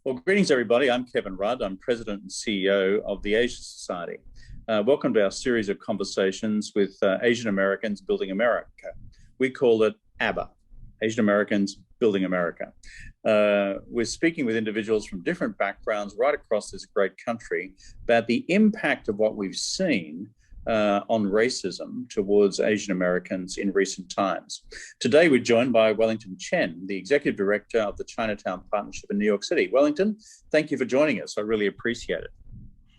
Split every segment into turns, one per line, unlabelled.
Well, greetings, everybody. I'm Kevin Rudd. I'm President and CEO of the Asian Society. Welcome to our series of conversations with Asian Americans Building America. We call it ABBA, Asian Americans Building America. We're speaking with individuals from different backgrounds right across this great country about the impact of what we've seen on racism towards Asian Americans in recent times. Today, we're joined by Wellington Chen, the Executive Director of the Chinatown Partnership in New York City. Wellington, thank you for joining us. I really appreciate it.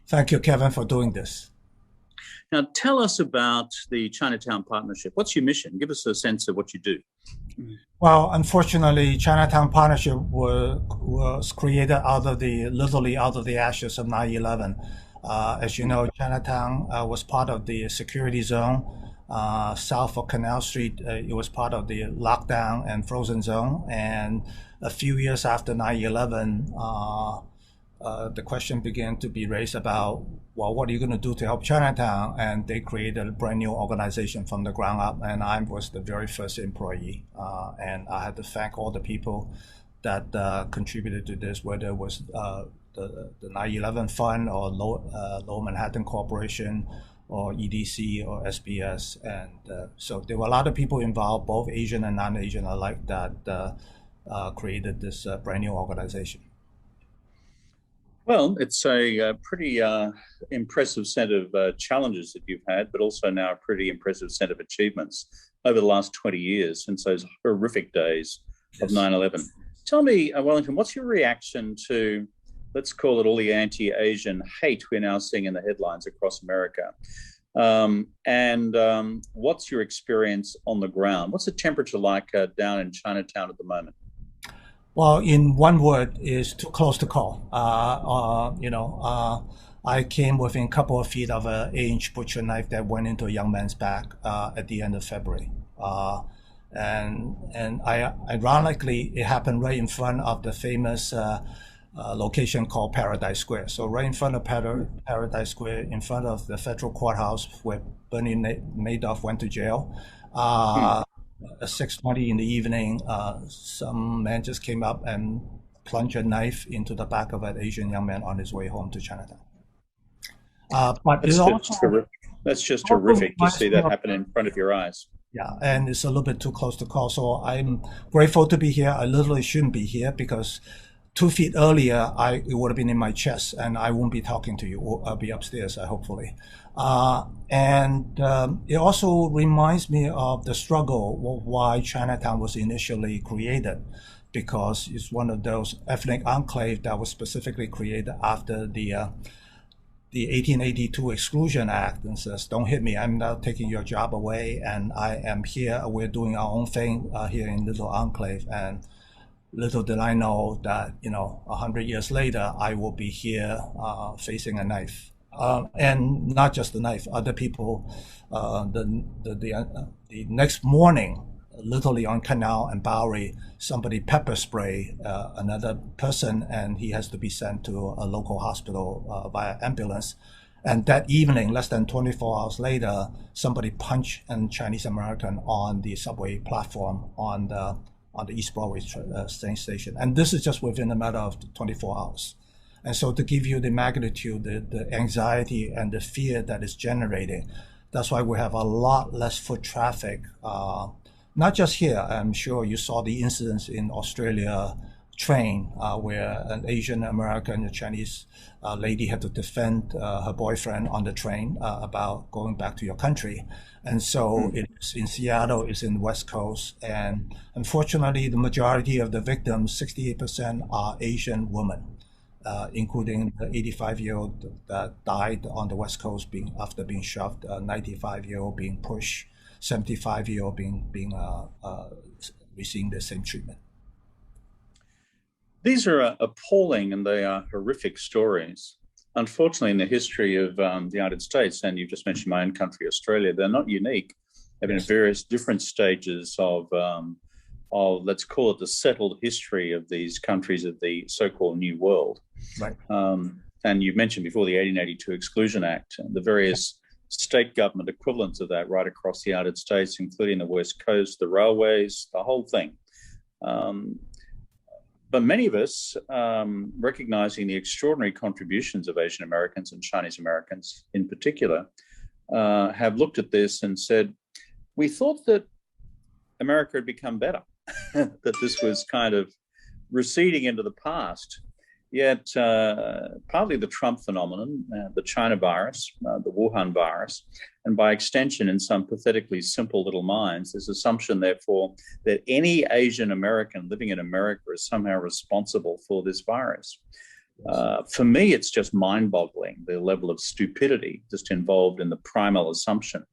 Thank you, Kevin, for doing this.
Now, tell us about the Chinatown Partnership. What's your mission? Give us a sense of what you do.
Well, unfortunately, Chinatown Partnership was created literally out of the ashes of 9/11. As you know, Chinatown was part of the security zone. South of Canal Street, it was part of the lockdown and frozen zone. And a few years after 9/11, the question began to be raised about, well, what are you going to do to help Chinatown? And they created a brand new organization from the ground up. And I was the very first employee. And I had to thank all the people that contributed to this, whether it was the 9/11 Fund or Lower Manhattan Corporation or EDC or SBS. And so there were a lot of people involved, both Asian and non-Asian alike, that created this brand new organization.
Well, it's a pretty impressive set of challenges that you've had, but also now a pretty impressive set of achievements over the last 20 years since those horrific days of 9/11. Tell me, Wellington, what's your reaction to, let's call it all the anti-Asian hate we're now seeing in the headlines across America? And what's your experience on the ground? What's the temperature like down in Chinatown at the moment?
Well, in one word, is too close to call. I came within a couple of feet of an 8-inch butcher knife that went into a young man's back at the end of February. And ironically, it happened right in front of the famous location called Paradise Square. So right in front of Paradise Square, in front of the federal courthouse where Bernie Madoff went to jail. At 6:20 in the evening, some man just came up and plunged a knife into the back of an Asian young man on his way home to Chattanooga.
That's just horrific to see that happen in front of your eyes.
Yeah, and it's a little bit too close to call. So I'm grateful to be here. I literally shouldn't be here because 2 feet earlier, it would have been in my chest, and I won't be talking to you. I'll be upstairs, hopefully. And it also reminds me of the struggle of why Chinatown was initially created, because it's one of those ethnic enclaves that was specifically created after the 1882 Exclusion Act, and says, don't hit me, I'm not taking your job away, and I am here, we're doing our own thing here in Little Enclave. And little did I know that, 100 years later, I will be here facing a knife. And not just the knife, other people, the next morning, literally on Canal and Bowery, somebody pepper spray another person, and he has to be sent to a local hospital via ambulance. And that evening, less than 24 hours later, somebody punched a Chinese American on the subway platform on the East Broadway train station. And this is just within a matter of 24 hours. And so to give you the magnitude, the anxiety and the fear that is generated, that's why we have a lot less foot traffic, not just here. I'm sure you saw the incidents in Australia train where an Asian American, a Chinese lady had to defend her boyfriend on the train about going back to your country. And so it's in Seattle, it's in the West Coast. And unfortunately, the majority of the victims, 68%, are Asian women. Including the 85-year-old that died on the West Coast after being shoved, 95-year-old being pushed, 75-year-old receiving the same treatment.
These are appalling and they are horrific stories. Unfortunately, in the history of the United States, and you've just mentioned my own country, Australia, they're not unique. They've been at various different stages of let's call it the settled history of these countries of the so-called New World.
Right.
And you mentioned before the 1882 Exclusion Act and the various state government equivalents of that right across the United States, including the West Coast, the railways, the whole thing. but many of us, recognizing the extraordinary contributions of Asian Americans and Chinese Americans in particular, have looked at this and said, we thought that America had become better, that this was kind of receding into the past. Yet partly the Trump phenomenon, the China virus, the Wuhan virus, and by extension in some pathetically simple little minds, this assumption, therefore, that any Asian American living in America is somehow responsible for this virus. For me, it's just mind-boggling, the level of stupidity just involved in the primal assumption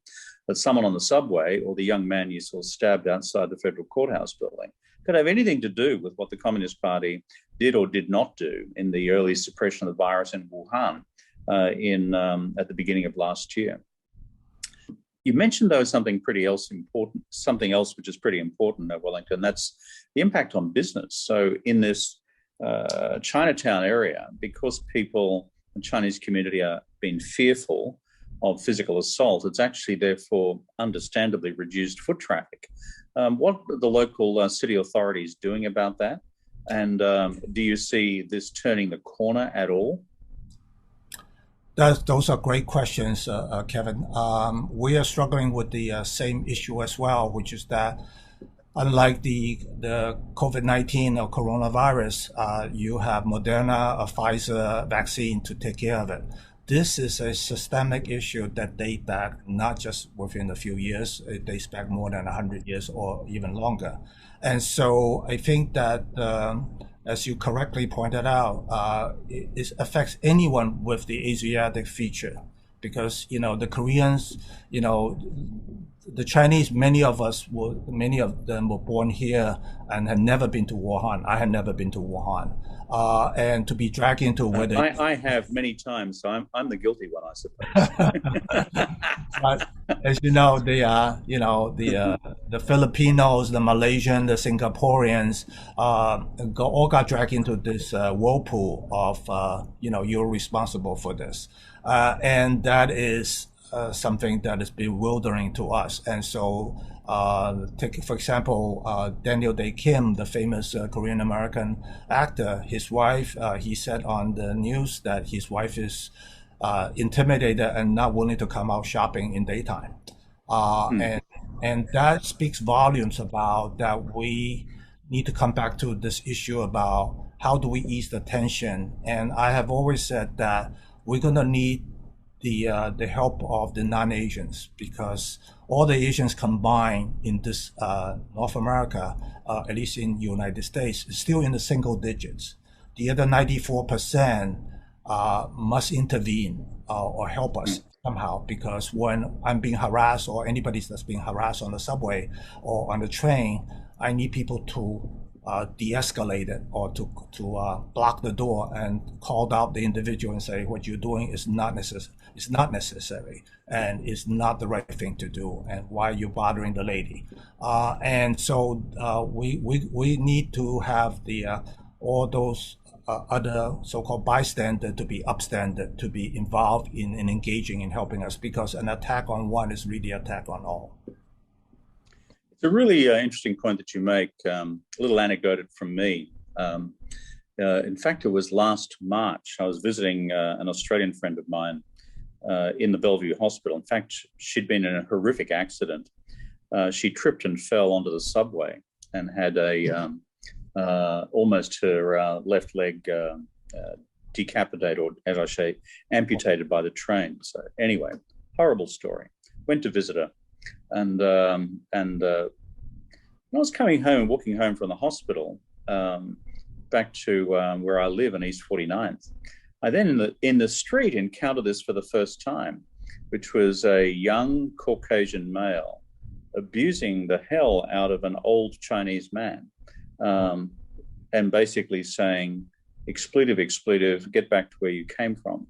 that someone on the subway or the young man you saw stabbed outside the federal courthouse building could have anything to do with what the Communist Party did or did not do in the early suppression of the virus in Wuhan at the beginning of last year. You mentioned, though, something else which is pretty important at Wellington, that's the impact on business. So in this Chinatown area, because people in the Chinese community are being fearful of physical assault, it's actually therefore understandably reduced foot traffic. What are the local city authorities doing about that? And do you see this turning the corner at all?
Those are great questions, Kevin. We are struggling with the same issue as well, which is that unlike the COVID-19 or coronavirus, you have Moderna or Pfizer vaccine to take care of it. This is a systemic issue that dates back not just within a few years, it dates back more than 100 years or even longer. And so I think that, as you correctly pointed out, it affects anyone with the Asiatic feature because, the Koreans, the Chinese, many of them were born here and had never been to Wuhan. I had never been to Wuhan. And to be dragged into whether
I have many times, so I'm the guilty one, I suppose.
But as you know, the Filipinos, the Malaysians, the Singaporeans, all got dragged into this whirlpool of you're responsible for this, and that is something that is bewildering to us. And so, take for example, Daniel Dae Kim, the famous Korean American actor. His wife, he said on the news that his wife is intimidated and not willing to come out shopping in daytime, and that speaks volumes about that we need to come back to this issue about how do we ease the tension. And I have always said that we're going to need the help of the non-Asians, because all the Asians combined in this North America, at least in the United States, is still in the single digits. The other 94% must intervene or help us somehow, because when I'm being harassed or anybody that's being harassed on the subway or on the train, I need people to de-escalate it or to block the door and call out the individual and say what you're doing is not necessary and is not the right thing to do, and why you're bothering the lady. And so we need to have all those other so-called bystander to be upstander, to be involved in engaging in helping us, because an attack on one is really an attack on all.
It's a really interesting point that you make. A little anecdote from me. In fact, it was last March. I was visiting an Australian friend of mine in the Bellevue Hospital. In fact, she'd been in a horrific accident. She tripped and fell onto the subway and had almost her left leg decapitated, or as I say, amputated by the train. So anyway, horrible story. Went to visit her. And when I was coming home, walking home from the hospital, back to where I live in East 49th, I then in the street encountered this for the first time, which was a young Caucasian male abusing the hell out of an old Chinese man, and basically saying, expletive, get back to where you came from.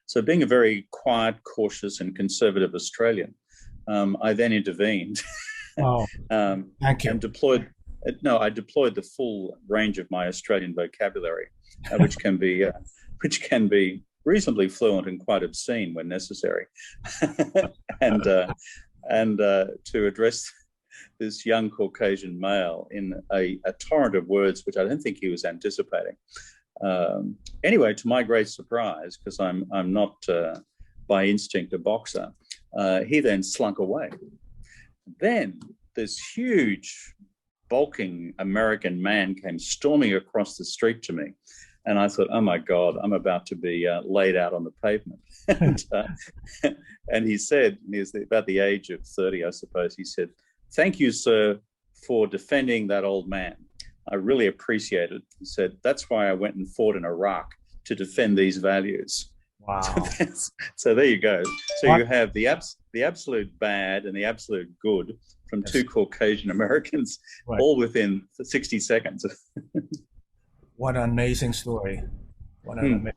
So being a very quiet, cautious and conservative Australian, I then intervened.
Oh, thank you.
And deployed the full range of my Australian vocabulary, which can be reasonably fluent and quite obscene when necessary, and to address this young Caucasian male in a torrent of words which I don't think he was anticipating. Anyway, to my great surprise, because I'm not by instinct a boxer, he then slunk away. Then this huge, bulking American man came storming across the street to me. And I thought, oh my God, I'm about to be laid out on the pavement. And he said, he was about the age of 30, I suppose, he said, "Thank you, sir, for defending that old man. I really appreciate it." He said, "That's why I went and fought in Iraq, to defend these values."
Wow.
So there you go. So you have the absolute bad and the absolute good from two Caucasian Americans, all within 60 seconds.
What an amazing story.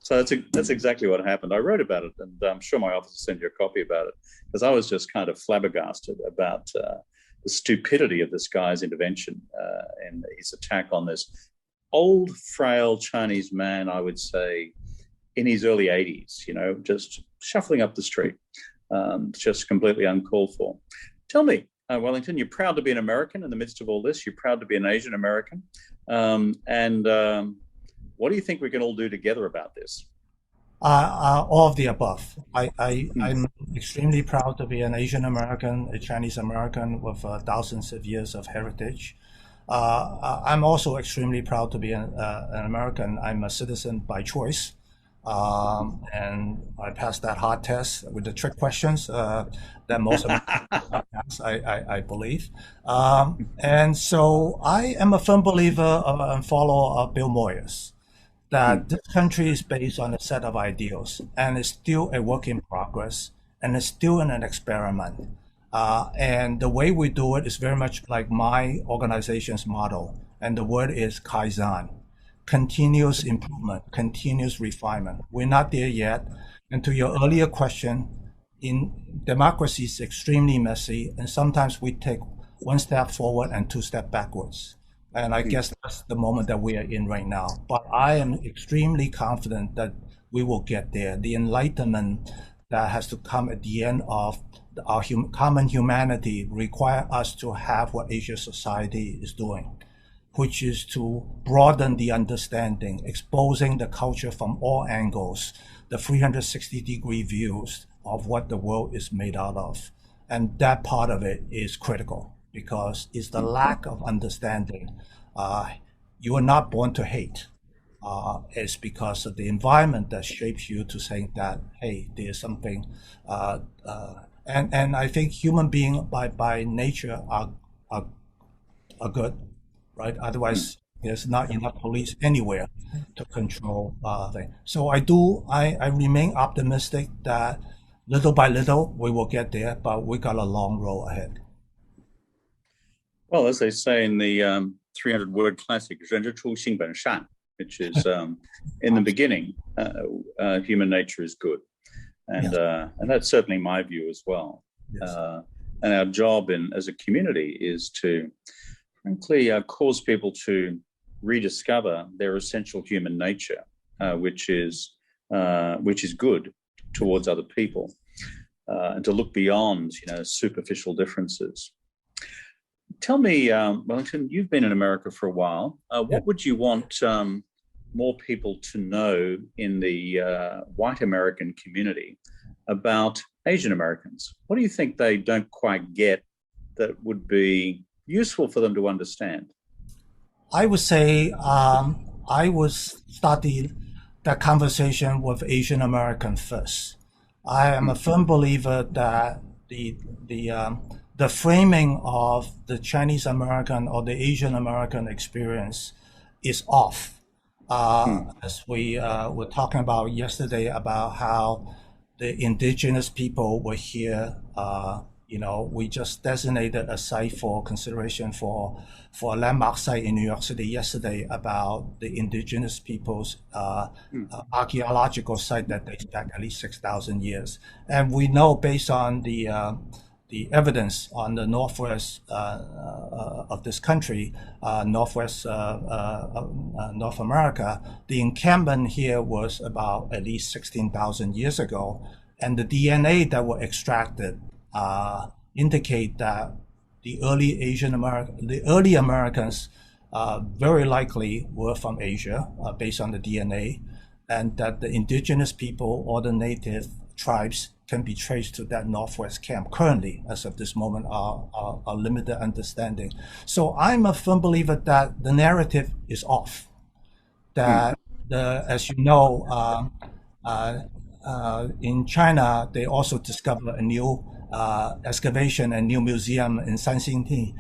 So that's exactly what happened. I wrote about it, and I'm sure my office will send you a copy about it, because I was just kind of flabbergasted about the stupidity of this guy's intervention and his attack on this old, frail Chinese man, I would say, in his early 80s, just shuffling up the street, just completely uncalled for. Tell me, Wellington, you're proud to be an American in the midst of all this. You're proud to be an Asian American. What do you think we can all do together about this?
All of the above. I'm extremely proud to be an Asian American, a Chinese American with thousands of years of heritage. I'm also extremely proud to be an American. I'm a citizen by choice. And I passed that hard test with the trick questions that most of us, I believe. And so I am a firm believer and follower of Bill Moyers, that this country is based on a set of ideals, and it's still a work in progress, and it's still in an experiment. And the way we do it is very much like my organization's motto, and the word is Kaizen. Continuous improvement, continuous refinement. We're not there yet. And to your earlier question, in democracy is extremely messy, and sometimes we take one step forward and two steps backwards. And I guess that's the moment that we are in right now. But I am extremely confident that we will get there. The enlightenment that has to come at the end of our common humanity require us to have what Asian society is doing, which is to broaden the understanding, exposing the culture from all angles, the 360-degree views of what the world is made out of. And that part of it is critical, because it's the lack of understanding. You are not born to hate. It's because of the environment that shapes you to saying that, hey, there's something. And I think human beings by nature are good. Right? Otherwise, there's not enough police anywhere to control things. So I remain optimistic that little by little we will get there, but we got a long road ahead.
Well, as they say in the 300-word classic, 人之初，性本善, which is in the beginning, human nature is good. And that's certainly my view as well. Yes. And our job as a community is to frankly cause people to rediscover their essential human nature, which is good towards other people, and to look beyond superficial differences. Tell me, Wellington, you've been in America for a while. What would you want more people to know in the white American community about Asian Americans? What do you think they don't quite get that would be useful for them to understand?
I would say I would start that conversation with Asian American first. I am a firm believer that the framing of the Chinese American or the Asian American experience is off. As we were talking about yesterday, about how the indigenous people were here. We just designated a site for consideration for a landmark site in New York City yesterday about the indigenous people's archaeological site that dates back at least 6,000 years. And we know, based on the evidence on the northwest of this country, northwest North America, the encampment here was about at least 16,000 years ago. And the DNA that were extracted indicate that the early Americans very likely were from Asia, based on the DNA, and that the indigenous people or the native tribes can be traced to that Northwest camp. Currently, as of this moment, our limited understanding. So I'm a firm believer that the narrative is off. That as you know, in China, they also discovered a new excavation and new museum in Sanxingding,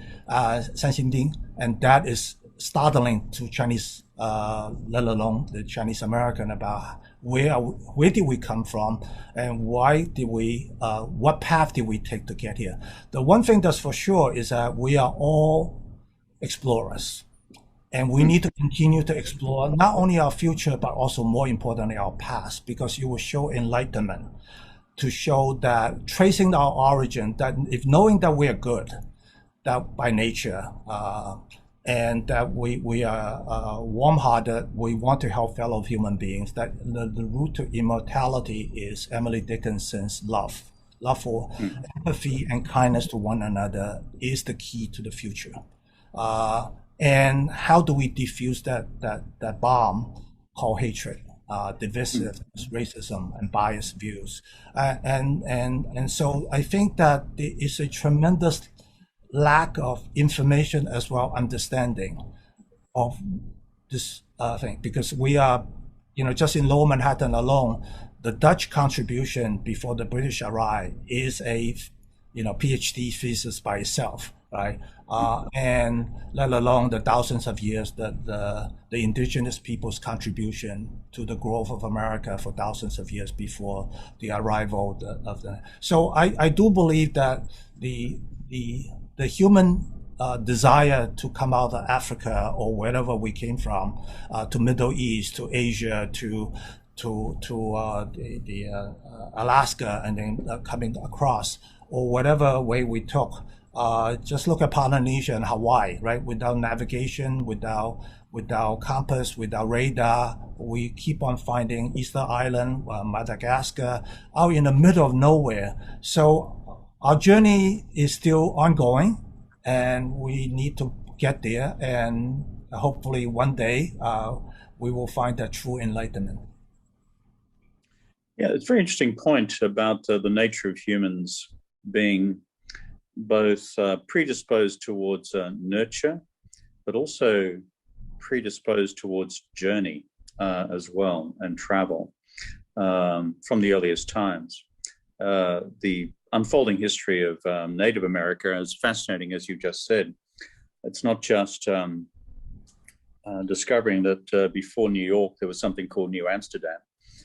and that is startling to Chinese, let alone the Chinese American, about where did we come from and why did we, what path did we take to get here. The one thing that's for sure is that we are all explorers. And we need to continue to explore not only our future, but also more importantly, our past, because it will show enlightenment to show that tracing our origin, that if knowing that we are good, that by nature, and that we are warm-hearted, we want to help fellow human beings, that the route to immortality is Emily Dickinson's love. Love for empathy and kindness to one another is the key to the future. And how do we defuse that bomb called hatred, divisive racism, and biased views? And so I think that there is a tremendous lack of information as well understanding of this thing, because we are, just in Lower Manhattan alone, the Dutch contribution before the British arrived is a PhD thesis by itself, right? And let alone the thousands of years that the indigenous people's contribution to the growth of America for thousands of years before the arrival of the. So I do believe that the human desire to come out of Africa or wherever we came from, to Middle East, to Asia, to Alaska, and then coming across, or whatever way we took. Just look at Polynesia and Hawaii, right? Without navigation, without compass, without radar, we keep on finding Easter Island, Madagascar, out in the middle of nowhere. So our journey is still ongoing, and we need to get there. And hopefully one day we will find that true enlightenment.
Yeah, it's a very interesting point about the nature of humans being both predisposed towards nurture, but also predisposed towards journey as well, and travel from the earliest times. The unfolding history of Native America is fascinating, as you just said. It's not just discovering that before New York there was something called New Amsterdam.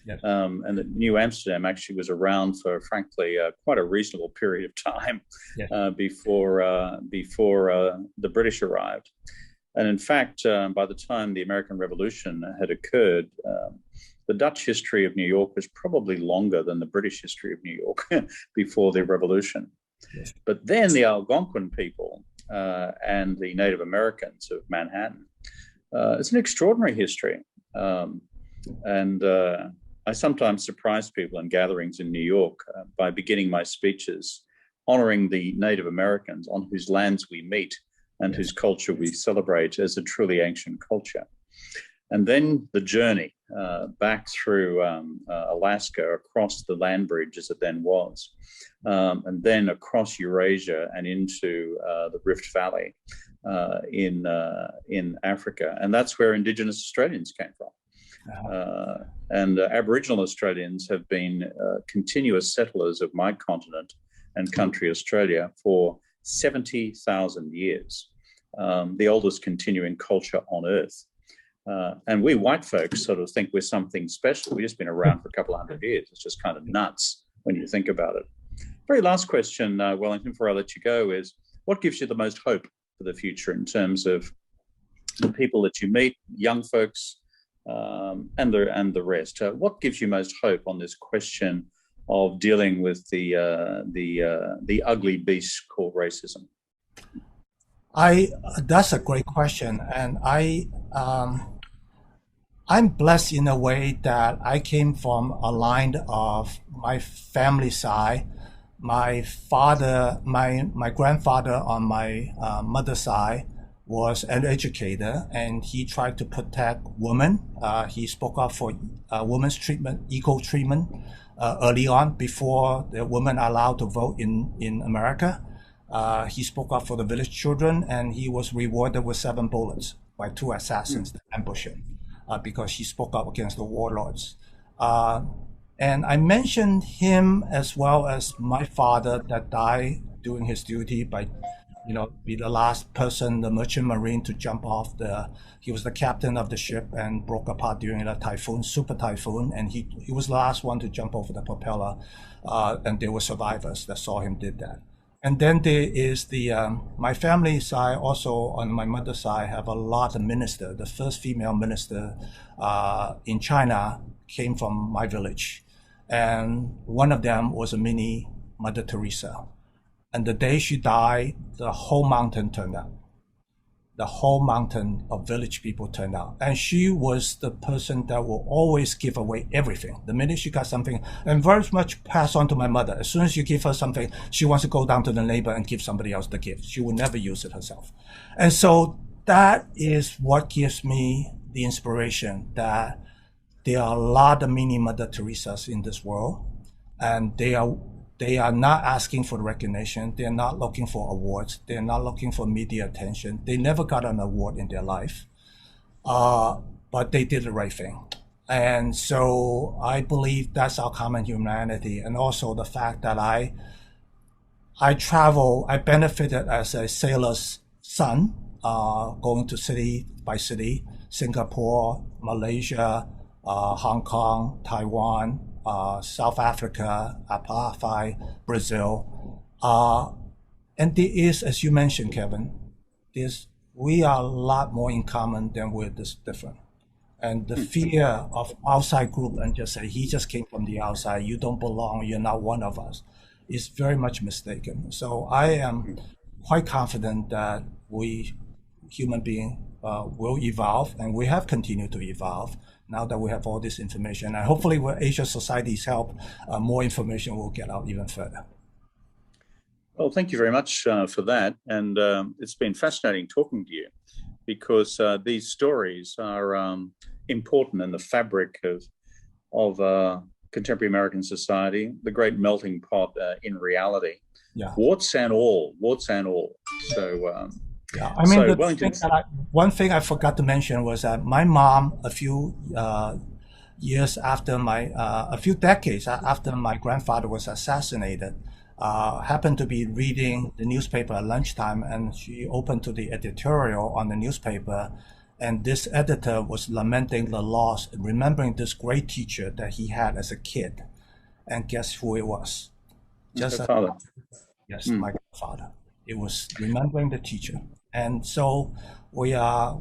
Yes. And that New Amsterdam actually was around for, frankly, quite a reasonable period of time. Yes. before the British arrived. And in fact, by the time the American Revolution had occurred, the Dutch history of New York was probably longer than the British history of New York before the Revolution. Yes. But then the Algonquin people and the Native Americans of Manhattan, it's an extraordinary history. And I sometimes surprise people in gatherings in New York by beginning my speeches honoring the Native Americans on whose lands we meet and whose culture we celebrate as a truly ancient culture. And then the journey back through Alaska, across the land bridge as it then was, and then across Eurasia and into the Rift Valley in Africa. And that's where Indigenous Australians came from. And Aboriginal Australians have been continuous settlers of my continent and country, Australia, for 70,000 years, the oldest continuing culture on Earth. And we white folks sort of think we're something special. We've just been around for a couple of hundred years. It's just kind of nuts when you think about it. Very last question, Wellington, before I let you go, is what gives you the most hope for the future in terms of the people that you meet, young folks, and the rest? What gives you most hope on this question of dealing with the ugly beast called racism?
That's a great question, and I'm blessed in a way that I came from a line of my family side my father, my grandfather on my mother's side was an educator, and he tried to protect women. He spoke up for women's treatment, equal treatment, early on before the women are allowed to vote in America. He spoke up for the village children, and he was rewarded with 7 bullets by 2 assassins that ambushed him because he spoke up against the warlords. And I mentioned him as well as my father that died doing his duty by, be the last person, the merchant marine, to jump off he was the captain of the ship and broke apart during a typhoon, super typhoon, and he was the last one to jump over the propeller, and there were survivors that saw him did that. And then there is my family side, also on my mother's side, have a lot of ministers. The first female minister in China came from my village. And one of them was a mini Mother Teresa. And the day she died, the whole mountain turned out. The whole mountain of village people turned out. And she was the person that will always give away everything. The minute she got something, and very much pass on to my mother. As soon as you give her something, she wants to go down to the neighbor and give somebody else the gift. She will never use it herself. And so that is what gives me the inspiration that there are a lot of mini Mother Teresas in this world, and they are not asking for recognition. They're not looking for awards. They're not looking for media attention. They never got an award in their life, but they did the right thing. And so I believe that's our common humanity, and also the fact that I benefited as a sailor's son, going to city by city, Singapore, Malaysia, Hong Kong, Taiwan, South Africa, apartheid, Brazil. And there is, as you mentioned, Kevin, we are a lot more in common than we're different. And the fear of outside group and just say, he just came from the outside, you don't belong, you're not one of us, is very much mistaken. So I am quite confident that we, human beings, will evolve, and we have continued to evolve now that we have all this information. And hopefully with Asian society's help, more information will get out even further.
Well, thank you very much for that. And it's been fascinating talking to you, because these stories are important in the fabric of contemporary American society, the great melting pot in reality.
Yeah.
Warts and all. So,
yeah, I mean,
Wellington...
one thing I forgot to mention was that my mom, a few years after a few decades after my grandfather was assassinated, happened to be reading the newspaper at lunchtime, and she opened to the editorial on the newspaper, and this editor was lamenting the loss, remembering this great teacher that he had as a kid. And guess who it was?
Just my father.
Yes, my grandfather. It was remembering the teacher. And so we are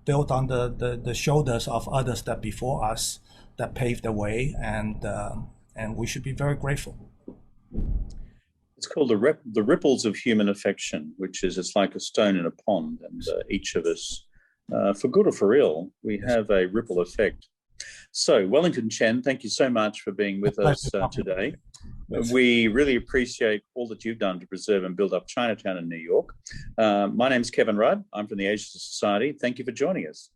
built on the shoulders of others that before us that paved the way, and we should be very grateful.
It's called the ripples of human affection, which is, it's like a stone in a pond, and each of us, for good or for ill, we have a ripple effect. So, Wellington Chen, thank you so much for being with us today. We really appreciate all that you've done to preserve and build up Chinatown in New York. My name's Kevin Rudd. I'm from the Asian Society. Thank you for joining us.